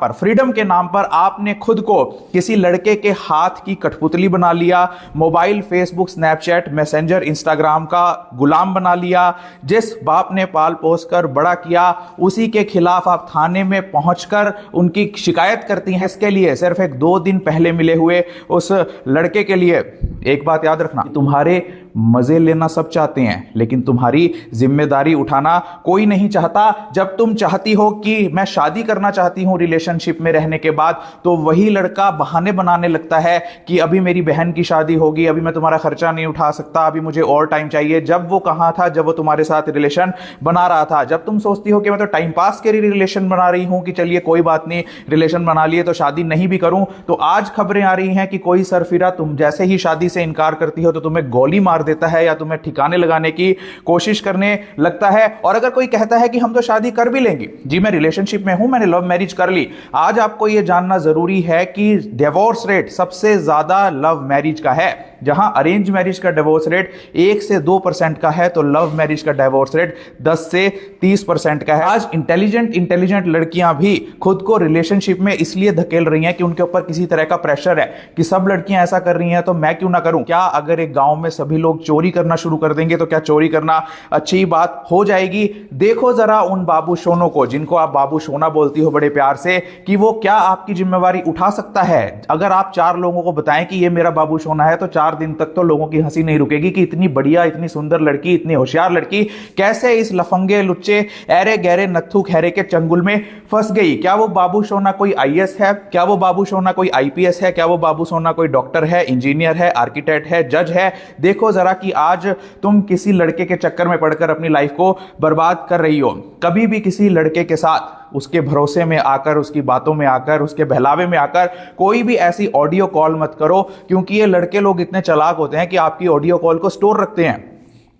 पर फ्रीडम के नाम पर आपने खुद को किसी लड़के के हाथ की कठपुतली बना लिया, mobile, Facebook, Snapchat, messenger, Instagram का गुलाम बना लिया। जिस बाप ने पाल पोस कर बड़ा किया उसी के खिलाफ आप थाने में पहुंचकर उनकी शिकायत करती हैं। इसके लिए सिर्फ एक 2 दिन पहले मिले हुए उस लड़के के लिए एक बात याद रखना, तुम्हारे मजे लेना सब चाहते हैं लेकिन तुम्हारी जिम्मेदारी उठाना कोई नहीं चाहता। जब तुम चाहती हो कि मैं शादी करना चाहती हूं रिलेशनशिप में रहने के बाद, तो वही लड़का बहाने बनाने लगता है कि अभी मेरी बहन की शादी होगी, अभी मैं तुम्हारा खर्चा नहीं उठा सकता, अभी मुझे और टाइम चाहिए। जब वो कहां था? जब वो तुम्हारे साथ रिलेशन बना रहा था। जब तुम सोचती हो कि मैं तो टाइम पास के लिए रिलेशन बना रही हूं, कि चलिए कोई बात नहीं, रिलेशन बना लिए तो शादी नहीं भी करूं, तो आज खबरें आ रही हैं कि कोई सरफिरा तुम जैसे ही शादी से इनकार करती हो तो तुम्हें गोली मार देता है या तुम्हें ठिकाने लगाने की कोशिश करने लगता है। और अगर कोई कहता है कि हम तो शादी कर भी लेंगे, जी मैं रिलेशनशिप में हूं, मैंने लव मैरिज कर ली, आज आपको यह जानना जरूरी है कि डिवोर्स रेट सबसे ज्यादा लव मैरिज का है। जहां अरेंज मैरिज का डिवोर्स रेट 1 से 2% का है, तो लव मैरिज का डिवोर्स रेट 10 से 30% का है। आज इंटेलिजेंट लड़कियां भी खुद को रिलेशनशिप में इसलिए धकेल रही हैं कि उनके ऊपर किसी तरह का प्रेशर है कि सब लड़कियां ऐसा कर रही हैं तो मैं क्यों ना करूं। क्या अगर एक गांव में सभी लोग चोरी करना शुरू कर देंगे तो क्या चोरी करना अच्छी बात हो जाएगी? देखो जरा उन बाबू सोनों को, जिनको आप बाबू सोना बोलती हो बड़े प्यार से, कि वो क्या आपकी जिम्मेवारी उठा सकता है। अगर आप 4 लोगों को बताएं कि ये मेरा बाबू सोना है, तो 4 दिन तक तो लोगों की हंसी नहीं रुकेगी कि इतनी बढ़िया, इतनी सुंदर लड़की, इतनी होशियार लड़की कैसे इस लफंगे, लुच्चे, ऐरे गहरे, नत्थु खैरे के चंगुल में फंस गई। क्या वो बाबू सोना कोई आईएएस है? क्या वो बाबू सोना कोई आईपीएस है? क्या वो बाबू सोना कोई डॉक्टर है, इंजीनियर है, आर्किटेक्ट है, जज है? देखो जरा कि आज तुम किसी लड़के के चक्कर में पड़कर अपनी लाइफ को बर्बाद कर रही हो। कभी भी किसी लड़के के साथ उसके भरोसे में आकर, उसकी बातों में आकर, उसके बहलावे में आकर कोई भी ऐसी ऑडियो कॉल मत करो, क्योंकि ये लड़के लोग इतने चालाक होते हैं कि आपकी ऑडियो कॉल को स्टोर रखते हैं।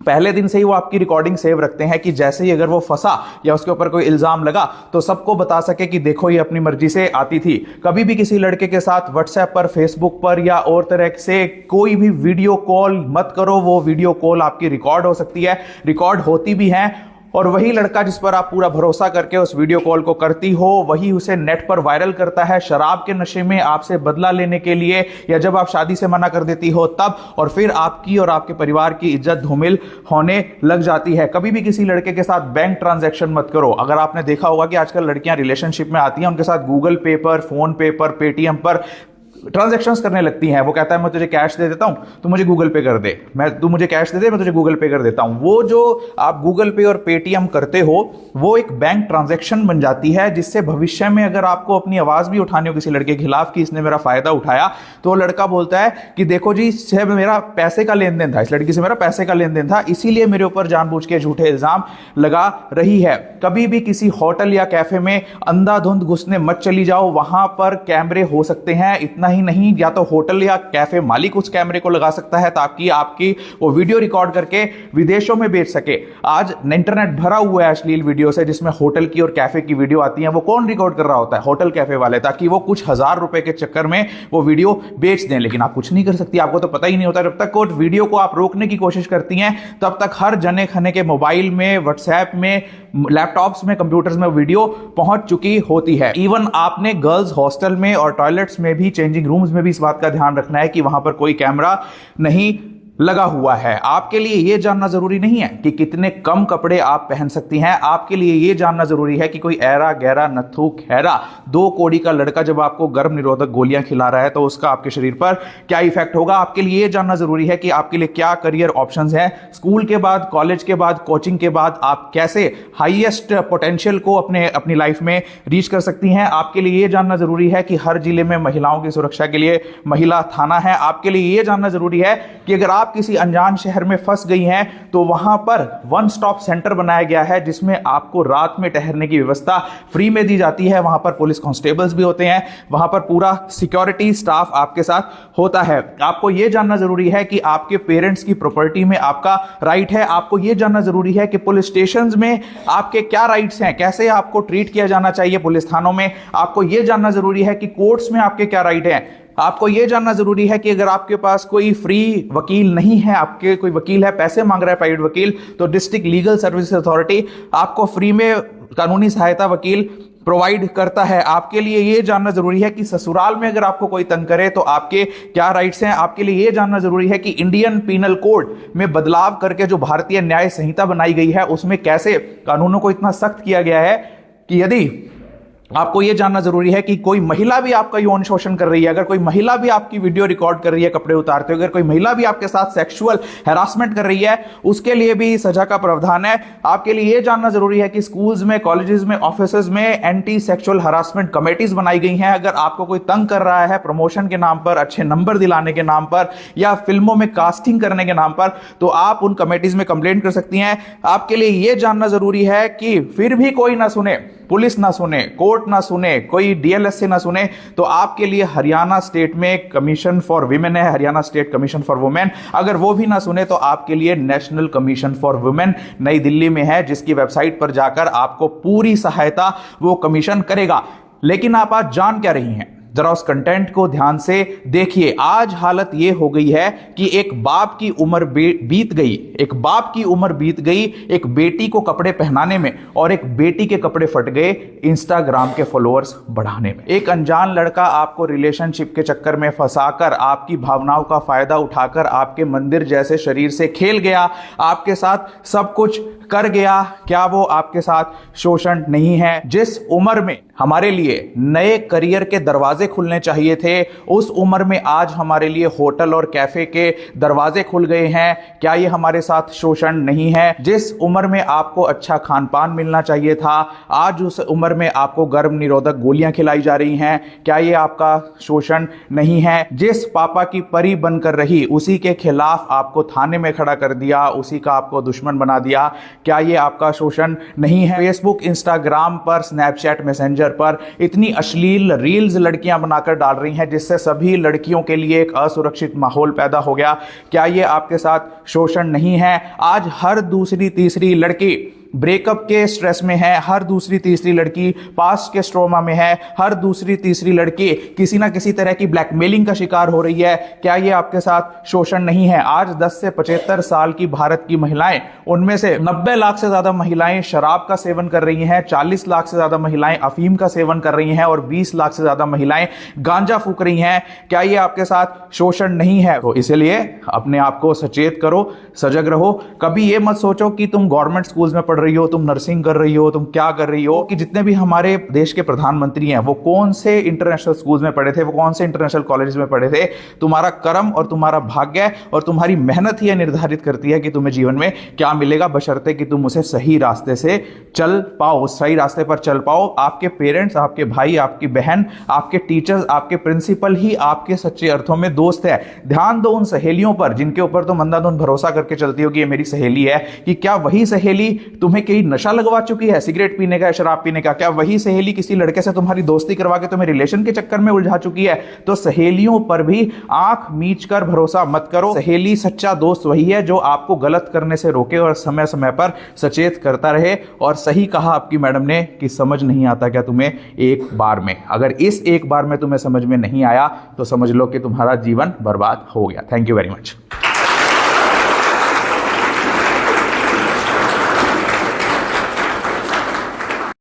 पहले दिन से ही वो आपकी रिकॉर्डिंग सेव रखते हैं कि जैसे ही अगर वो फंसा या उसके ऊपर कोई इल्जाम लगा तो सबको बता सके कि देखो ये अपनी मर्जी से आती थी। कभी भी किसी लड़के के साथ व्हाट्सएप पर, फेसबुक पर या और तरह से कोई भी वीडियो कॉल मत करो। वो वीडियो कॉल आपकी रिकॉर्ड हो सकती है, रिकॉर्ड होती भी है, और वही लड़का जिस पर आप पूरा भरोसा करके उस वीडियो कॉल को करती हो, वही उसे नेट पर वायरल करता है शराब के नशे में आपसे बदला लेने के लिए, या जब आप शादी से मना कर देती हो तब, और फिर आपकी और आपके परिवार की इज्जत धूमिल होने लग जाती है। कभी भी किसी लड़के के साथ बैंक ट्रांजैक्शन मत करो। अगर आपने देखा होगा कि आजकल लड़कियां रिलेशनशिप में आती हैं, उनके साथ गूगल पे पर, फोन पे पर, पेटीएम पर ट्रांजैक्शंस करने लगती हैं। वो कहता है मैं तुझे कैश दे देता हूं, तू मुझे गूगल पे कर दे, तू मुझे कैश दे दे, मैं तुझे गूगल पे कर देता हूं। वो जो आप गूगल पे और पेटीएम करते हो, वो एक बैंक ट्रांजैक्शन बन जाती है, जिससे भविष्य में अगर आपको अपनी आवाज भी उठानी हो किसी लड़के के खिलाफ कि इसने मेरा फायदा उठाया, तो लड़का बोलता है कि देखो जी, इससे मेरा पैसे का लेन देन था, इस लड़की से मेरा पैसे का लेन देन था, इसीलिए मेरे ऊपर जानबूझ के झूठे इल्जाम लगा रही है। कभी भी किसी होटल या कैफे में अंधाधुंध घुसने मत चली जाओ। वहां पर कैमरे हो सकते हैं, इतना ही नहीं, या तो होटल या कैफे मालिक उस कैमरे को लगा सकता है ताकि आपकी वो वीडियो रिकॉर्ड करके विदेशों में बेच सके। आज इंटरनेट भरा हुआ है अश्लील वीडियो से, जिसमें होटल की और कैफे की वीडियो आती है। वो कौन रिकॉर्ड कर रहा होता है? होटल कैफे वाले, ताकि वो कुछ हजार रुपए के चक्कर में वो वीडियो बेच दें। लेकिन आप कुछ नहीं कर सकती, आपको तो पता ही नहीं होता। जब तक वो वीडियो को आप रोकने की कोशिश करती हैं, तब तक हर जने खने के मोबाइल में, व्हाट्सएप में, लैपटॉप्स में, कंप्यूटर्स में वीडियो पहुंच चुकी होती है। इवन आपने गर्ल्स हॉस्टल में और टॉयलेट्स में भी, चेंजिंग रूम्स में भी इस बात का ध्यान रखना है कि वहां पर कोई कैमरा नहीं लगा हुआ है। आपके लिए यह जानना जरूरी नहीं है कि कितने कम कपड़े आप पहन सकती हैं। आपके लिए यह जानना जरूरी है कि कोई ऐरा गहरा, नत्थु खैरा, 2 कौड़ी का लड़का जब आपको गर्भ निरोधक गोलियां खिला रहा है तो उसका आपके शरीर पर क्या इफेक्ट होगा। आपके लिए यह जानना जरूरी है कि आपके लिए क्या करियर ऑप्शंस हैं। स्कूल के बाद, कॉलेज के बाद, कोचिंग के बाद आप कैसे हाईएस्ट पोटेंशियल को अपनी लाइफ में रीच कर सकती हैं। आपके लिए यह जानना जरूरी है कि हर जिले में महिलाओं की सुरक्षा के लिए महिला थाना है। आपके लिए यह जानना जरूरी है कि अगर आप किसी अनजान शहर में फंस गई हैं तो वहां पर वन स्टॉप सेंटर बनाया गया है, जिसमें आपको रात में ठहरने की व्यवस्था फ्री में दी जाती है। वहां पर पुलिस कांस्टेबल्स भी होते हैं, वहां पर पूरा सिक्योरिटी स्टाफ आपके साथ होता है। आपको यह जानना जरूरी है कि आपके पेरेंट्स की प्रॉपर्टी में आपका राइट है। आपको यह जानना जरूरी है कि पुलिस स्टेशंस में आपके क्या राइट्स हैं, कैसे आपको ट्रीट किया जाना चाहिए पुलिस थानों में। आपको यह जानना जरूरी है कि कोर्ट्स में आपके क्या राइट हैं। आपको यह जानना जरूरी है कि अगर आपके पास कोई फ्री वकील नहीं है, आपके कोई वकील है, पैसे मांग रहा है प्राइवेट वकील, तो डिस्ट्रिक्ट लीगल सर्विस अथॉरिटी आपको फ्री में कानूनी सहायता वकील प्रोवाइड करता है। आपके लिए ये जानना जरूरी है कि ससुराल में अगर आपको कोई तंग करे तो आपके क्या राइट्स हैं। आपके लिए ये जानना जरूरी है कि इंडियन पीनल कोड में बदलाव करके जो भारतीय न्याय संहिता बनाई गई है उसमें कैसे कानूनों को इतना सख्त किया गया है कि यदि आपको यह जानना जरूरी है कि कोई महिला भी आपका यौन शोषण कर रही है, अगर कोई महिला भी आपकी वीडियो रिकॉर्ड कर रही है कपड़े उतारते हुए, अगर कोई महिला भी आपके साथ सेक्सुअल हैरासमेंट कर रही है, उसके लिए भी सजा का प्रावधान है। आपके लिए यह जानना जरूरी है कि स्कूल्स में, कॉलेजेस में, ऑफिसेज में एंटी सेक्सुअल हैरासमेंट कमेटीज बनाई गई हैं। अगर आपको कोई तंग कर रहा है प्रमोशन के नाम पर, अच्छे नंबर दिलाने के नाम पर या फिल्मों में कास्टिंग करने के नाम पर, तो आप उन कमेटीज में कंप्लेंट कर सकती हैं। आपके लिए यह जानना जरूरी है कि फिर भी कोई ना सुने, पुलिस ना सुने, कोर्ट ना सुने, कोई डीएलएस से ना सुने, तो आपके लिए हरियाणा स्टेट में कमीशन फॉर विमेन है, Haryana state commission for women. अगर वो भी ना सुने तो आपके लिए नेशनल कमीशन फॉर वुमेन नई दिल्ली में है, जिसकी वेबसाइट पर जाकर आपको पूरी सहायता वो कमीशन करेगा। लेकिन आप आज जान क्या रही हैं, जरा उस कंटेंट को ध्यान से देखिए। आज हालत यह हो गई है कि एक बाप की उम्र बीत गई, एक बाप की उम्र बीत गई एक बेटी को कपड़े पहनाने में, और एक बेटी के कपड़े फट गए इंस्टाग्राम के फॉलोअर्स बढ़ाने में। एक अनजान लड़का आपको रिलेशनशिप के चक्कर में फंसाकर, आपकी भावनाओं का फायदा उठाकर आपके मंदिर जैसे शरीर से खेल गया, आपके साथ सब कुछ कर गया। क्या वो आपके साथ शोषण नहीं है? जिस उम्र में हमारे लिए नए करियर के दरवाजे खुलने चाहिए थे, उस उम्र में आज हमारे लिए होटल और कैफे के दरवाजे खुल गए हैं। क्या ये हमारे साथ शोषण नहीं है? जिस उम्र में आपको अच्छा खान पान मिलना चाहिए था, आज उस उम्र में आपको गर्भ निरोधक गोलियां खिलाई जा रही हैं। क्या ये आपका शोषण नहीं है? जिस पापा की परी बनकर रही, उसी के खिलाफ आपको थाने में खड़ा कर दिया, उसी का आपको दुश्मन बना दिया। क्या ये आपका शोषण नहीं है? फेसबुक, इंस्टाग्राम पर, स्नैपचैट, मैसेंजर पर इतनी अश्लील रील्स लड़कियां बनाकर डाल रही हैं, जिससे सभी लड़कियों के लिए एक असुरक्षित माहौल पैदा हो गया। क्या ये आपके साथ शोषण नहीं है? आज हर दूसरी तीसरी लड़की ब्रेकअप के स्ट्रेस में है, हर दूसरी तीसरी लड़की पास्ट के स्ट्रोमा में है, हर दूसरी तीसरी लड़की किसी ना किसी तरह की ब्लैकमेलिंग का शिकार हो रही है। क्या ये आपके साथ शोषण नहीं है? आज 10 से 75 साल की भारत की महिलाएं, उनमें से 90 लाख से ज्यादा महिलाएं शराब का सेवन कर रही हैं, 40 लाख से ज्यादा महिलाएं अफीम का सेवन कर रही हैं और 20 लाख से ज्यादा महिलाएं गांजा फूक रही हैं। क्या ये आपके साथ शोषण नहीं है? तो इसलिए अपने आप को सचेत करो, सजग रहो। कभी ये मत सोचो कि तुम गवर्नमेंट स्कूल्स में रही हो, तुम नर्सिंग कर रही हो, तुम क्या कर रही हो, कि जितने भी हमारे देश के प्रधानमंत्री हैं वो कौन से इंटरनेशनल स्कूल्स में पढ़े थे, वो कौन से इंटरनेशनल कॉलेजेस में पढ़े थे। तुम्हारा कर्म और तुम्हारा भाग्य और तुम्हारी मेहनत ही निर्धारित करती है कि तुम्हें जीवन में क्या मिलेगा, बशर्ते कि तुम उसे सही रास्ते से चल पाओ, सही रास्ते पर चल पाओ। आपके पेरेंट्स, आपके भाई, आपकी बहन, आपके टीचर्स, आपके प्रिंसिपल ही आपके सच्चे अर्थों में दोस्त है। ध्यान दो उन सहेलियों पर जिनके ऊपर तुम अंधाधुंध भरोसा करके चलती हो कि ये मेरी सहेली है। कि क्या वही सहेली तुम्हें कहीं नशा लगवा चुकी है, सिगरेट पीने का, शराब पीने का? क्या वही सहेली किसी लड़के से तुम्हारी दोस्ती करवा के तुम्हें रिलेशन के चक्कर में उलझा चुकी है? तो सहेलियों पर भी आंख मीच कर भरोसा मत करो। सहेली, सच्चा दोस्त वही है जो आपको गलत करने से रोके और समय समय पर सचेत करता रहे। और सही कहा आपकी मैडम ने कि समझ नहीं आता क्या तुम्हें एक बार में? अगर इस एक बार में तुम्हें समझ में नहीं आया तो समझ लो कि तुम्हारा जीवन बर्बाद हो गया। Thank you very much.